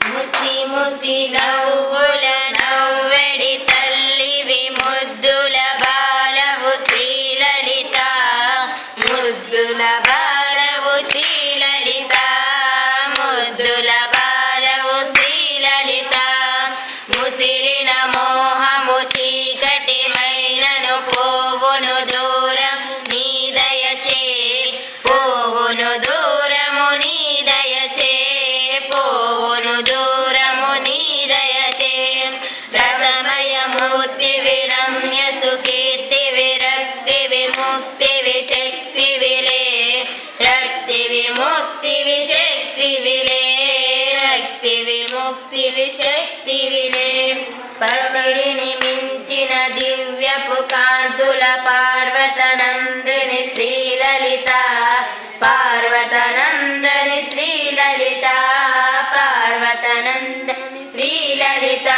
ముసి ముసి నవ్వుల నవ్వెడి తల్లివి ముద్దుల బాలవు శ్రీలలిత ముద్దుల బాలవు శ్రీలలిత ముద్దుల బాలవు శ్రీలలిత ముసిరిన మోహము చీకటి మైనను పోవును దూరం నీ దయచే పోవును దూరము నీ దయచే పోవును దూరము నీ దయచే రసమయమూర్తి విరమ్య సుకీర్తి విరక్తి విముక్తి విశక్తి విలే రక్తి విముక్తి విశక్తి విలే రక్తి విముక్తి విశక్తి విలే పసిడిని మించిన దివ్యపు కాంతుల పార్వతనందిని శ్రీలలిత పార్వతనందని శ్రీలలిత పార్వతనందని శ్రీలలిత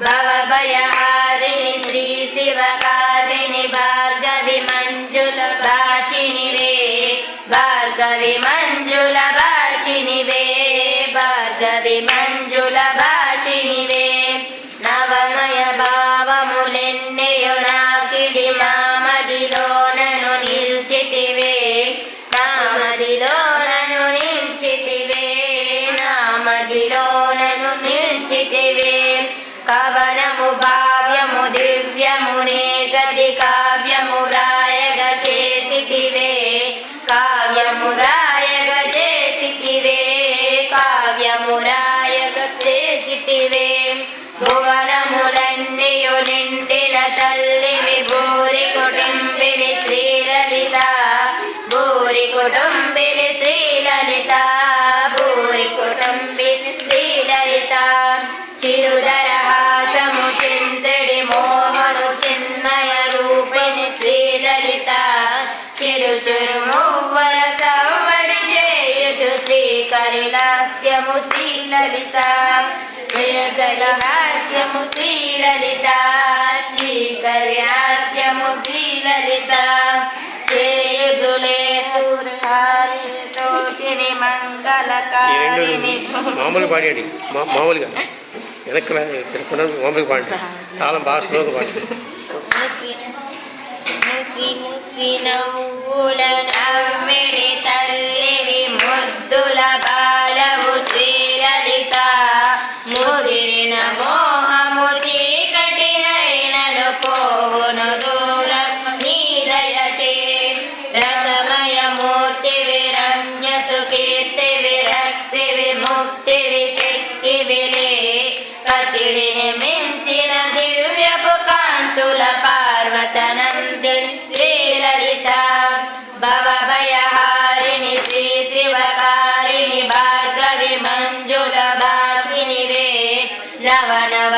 భవభయహారిణి శ్రీ శివకారిణి భార్గవి మంజుల భాషిణివే భార్గవి మంజుల భాషిణివే భార్గవి మంజుల భాషిణివే నవమయ భావములెన్నెయు నాకిడి నామదిలోనను నిల్చితివే నామదిలోనను నిల్చితివే నామదిలోనను నిల్చితివే కవనము భావ్యము దివ్యమునే గతి కావ్యము రాయగ చేసితివే కావ్యము రాయగ చేసితివే కావ్యము రాయగ చేసితివే భువనములన్నీయు నిండిన తల్లివి భూరి కుటుంబిని శ్రీలలిత భూరి కుటుంబిని శ్రీలలిత భూరి కుటుంబిని శ్రీలలిత చిరుదరహాసము చింతడి మోహను చిన్మయ రూపిణి శ్రీలలిత చిరు చిరు మువ్వల సవ్వడి చేయుచు శ్రీకరిలాస్యము శ్రీలలిత శ్రీకరిహాస్యము శ్రీలలిత శ్రీకరిహాస్యము శ్రీలలిత చేయుదులే తోషిని మంగళకారిణి మామూలుగా పాడేది మామూలుగా వెనక్కి మామూలుగా పాడి తాళం బాగా స్లోగా పాడి ముసి ముసి నవ్వుల నవ్వెడి తల్లివి ముద్దుల బాలవు శ్రీలలిత ముదిరిన మోహము చీకటి నైనను పోవును దూరం నీ దయచే రసమయమూర్తి విరమ్య సుకీర్తి విరక్తి విముక్తి విశక్తి విలే పసిడిని మించిన దివ్యపు కాంతుల పార్వతనందిని శ్రీలలిత భవభయహారిణి శ్రీ శివకారిణి భార్గవి మంజుల భాషిణివే నవ నవ